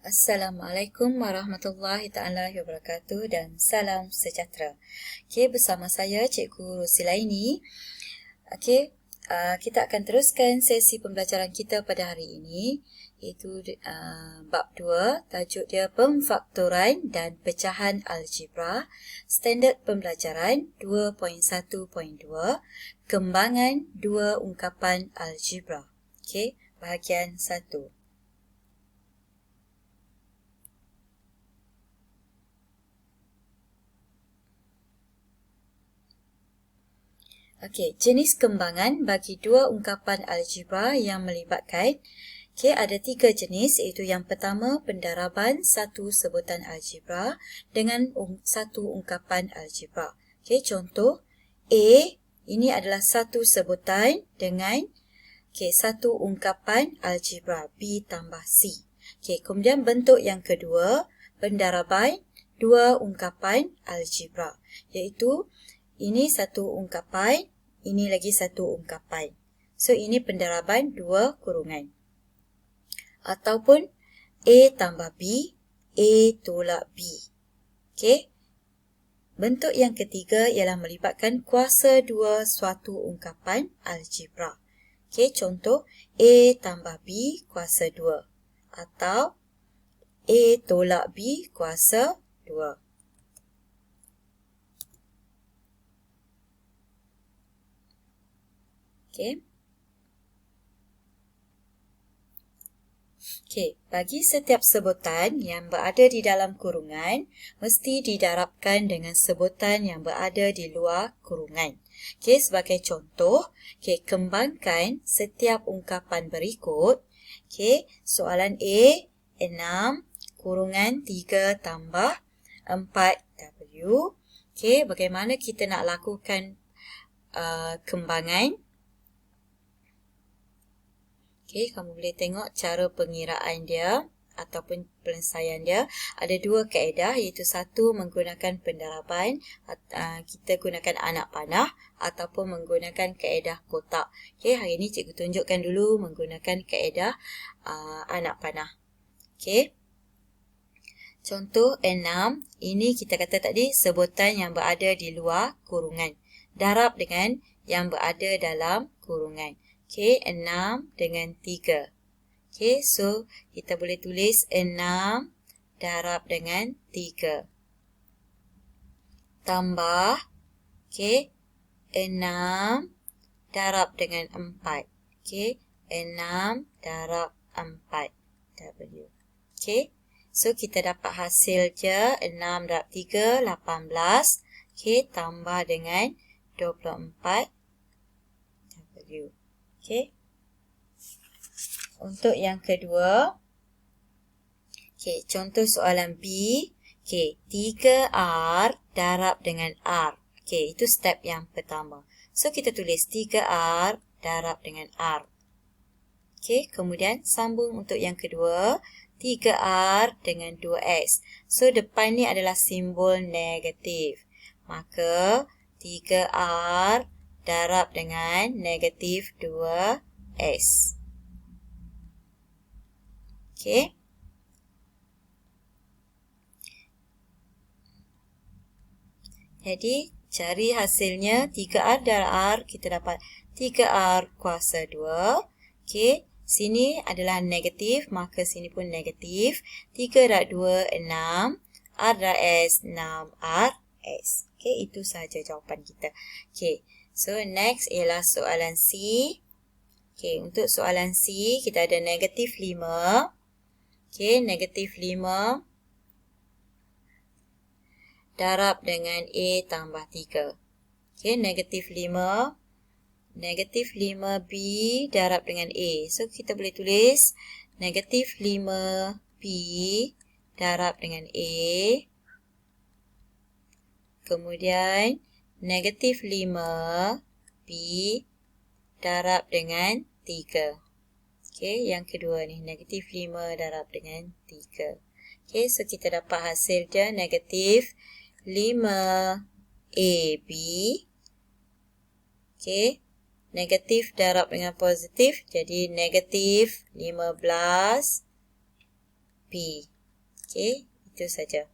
Assalamualaikum warahmatullahi taala wabarakatuh dan salam sejahtera. Okey, bersama saya Cikgu Rosilaini. Okey, kita akan teruskan sesi pembelajaran kita pada hari ini, iaitu bab 2, tajuk dia pemfaktoran dan pecahan algebra, standard pembelajaran 2.1.2, kembangan dua ungkapan algebra. Okey, bahagian 1. Okey, jenis kembangan bagi dua ungkapan algebra yang melibatkan, ada 3 jenis, iaitu yang pertama pendaraban satu sebutan algebra dengan satu ungkapan algebra. Contoh A, ini adalah satu sebutan dengan satu ungkapan algebra B tambah C. Kemudian bentuk yang kedua, pendaraban dua ungkapan algebra, iaitu ini satu ungkapan, ini lagi satu ungkapan. So, ini pendaraban dua kurungan. Ataupun A tambah B, A tolak B. Bentuk yang ketiga ialah melibatkan kuasa dua suatu ungkapan algebra. Contoh A tambah B kuasa 2. Atau A tolak B kuasa 2. Bagi setiap sebutan yang berada di dalam kurungan, mesti didarabkan dengan sebutan yang berada di luar kurungan. Sebagai contoh, kembangkan setiap ungkapan berikut. Soalan A, 6 kurungan 3 tambah 4W. Bagaimana kita nak lakukan kembangan? Kamu boleh tengok cara pengiraan dia ataupun penyelesaian dia. Ada dua kaedah, iaitu satu menggunakan pendaraban, kita gunakan anak panah, ataupun menggunakan kaedah kotak. Hari ini cikgu tunjukkan dulu menggunakan kaedah anak panah. Contoh 6, ini kita kata tadi sebutan yang berada di luar kurungan. Darab dengan yang berada dalam kurungan. 6 dengan 3. So kita boleh tulis 6 darab dengan 3. Tambah 6 darab dengan 4. 6 darab 4 W. So kita dapat hasil je 6 darab 3, 18. Tambah dengan 24 W. Untuk yang kedua, contoh soalan B, 3R darab dengan R. Itu step yang pertama. So, kita tulis 3R darab dengan R. Kemudian sambung untuk yang kedua, 3R dengan 2S. So, depan ni adalah simbol negatif. Maka, 3R darab dengan negatif 2S. Jadi, cari hasilnya 3R darab R, kita dapat 3R kuasa 2. Sini adalah negatif, maka sini pun negatif. 3 darab 2, 6. R darab S, 6RS. Itu sahaja jawapan kita. So, next ialah soalan C. Untuk soalan C, kita ada negatif 5. Negatif 5 darab dengan A tambah 3. Negatif 5. Negatif 5B darab dengan A. So, kita boleh tulis negatif 5B darab dengan A. Kemudian, negatif 5B darab dengan 3. Yang kedua ni, negatif 5 darab dengan 3. So kita dapat hasil dia negatif 5AB. Negatif darab dengan positif, jadi negatif 15B. Okey, itu saja.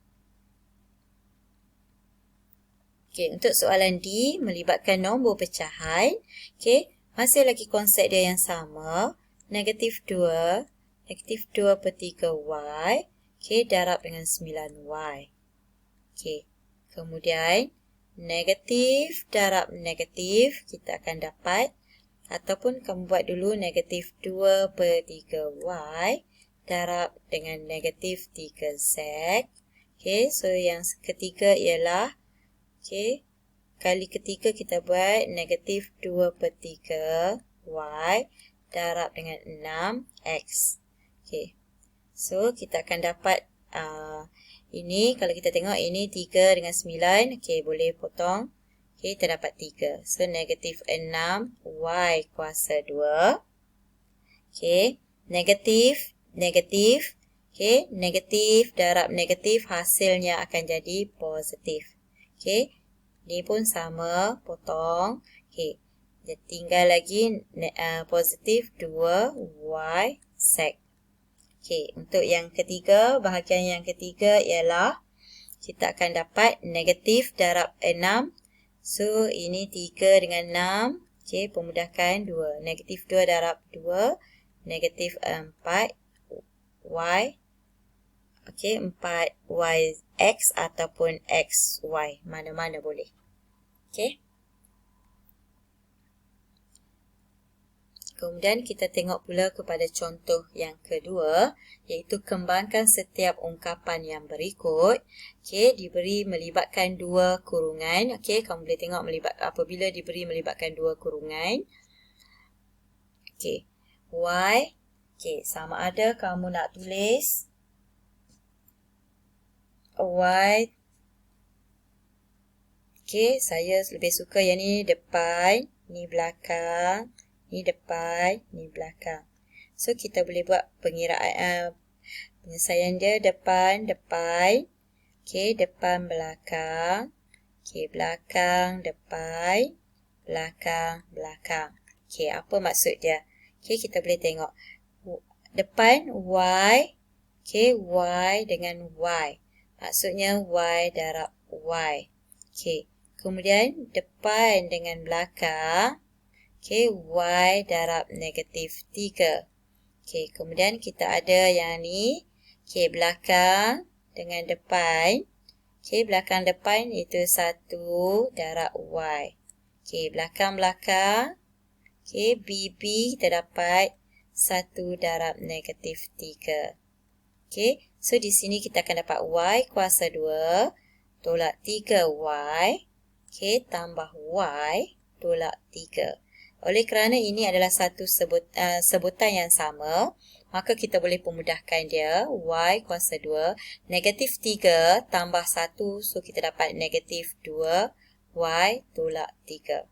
Okey, untuk soalan D melibatkan nombor pecahan. Okey, masih lagi konsep dia yang sama. Negatif 2 per 3Y. Okey, darab dengan 9Y. Okey, kemudian negatif darab negatif kita akan dapat, ataupun kamu buat dulu negatif 2 per 3Y darab dengan negatif 3Z. Okey, so yang ketiga ialah, okey, kali ketiga kita buat negatif 2 per 3Y darab dengan 6X. Okey, so kita akan dapat ini, kalau kita tengok ini 3 dengan 9, okey, boleh potong. Okey, kita dapat 3. So, negatif 6Y kuasa 2. Okey, negatif. Okey, negatif darab negatif, hasilnya akan jadi positif. Okey, ini pun sama, potong. Okey, tinggal lagi positif 2Y sec. Okey, untuk yang ketiga, bahagian yang ketiga ialah kita akan dapat negatif darab 6. So, ini 3 dengan 6. Okey, pemudahkan 2. Negatif 2 darab 2. Negatif 4Y. Okey, 4YX ataupun XY. Mana-mana boleh. Okey. Kemudian kita tengok pula kepada contoh yang kedua, iaitu kembangkan setiap ungkapan yang berikut. Okey, diberi melibatkan dua kurungan. Okey, kamu boleh tengok apabila diberi melibatkan dua kurungan. Okey, Y. Okey, sama ada kamu nak tulis Y. Okey, saya lebih suka yang ni depan, ni belakang. Ni depan, ni belakang. So, kita boleh buat pengiraan, penyelesaian dia depan. Okey, depan, belakang. Okey, belakang, depan. Belakang. Okey, apa maksud dia? Okey, kita boleh tengok. Depan, Y. Okey, Y dengan Y. Maksudnya Y darab Y. Okey, kemudian depan dengan belakang. Okey, Y darab negatif 3. Okey, kemudian kita ada yang ni. Okey, belakang dengan depan. Okey, belakang depan itu 1 darab Y. Okey, belakang. Okey, BB kita dapat 1 darab negatif 3. Okey, so di sini kita akan dapat Y kuasa 2 tolak 3Y. Okey, tambah Y tolak 3. Oleh kerana ini adalah satu sebutan yang sama, maka kita boleh pemudahkan dia. Y kuasa 2, negatif 3 tambah 1, so kita dapat negatif 2Y tolak 3.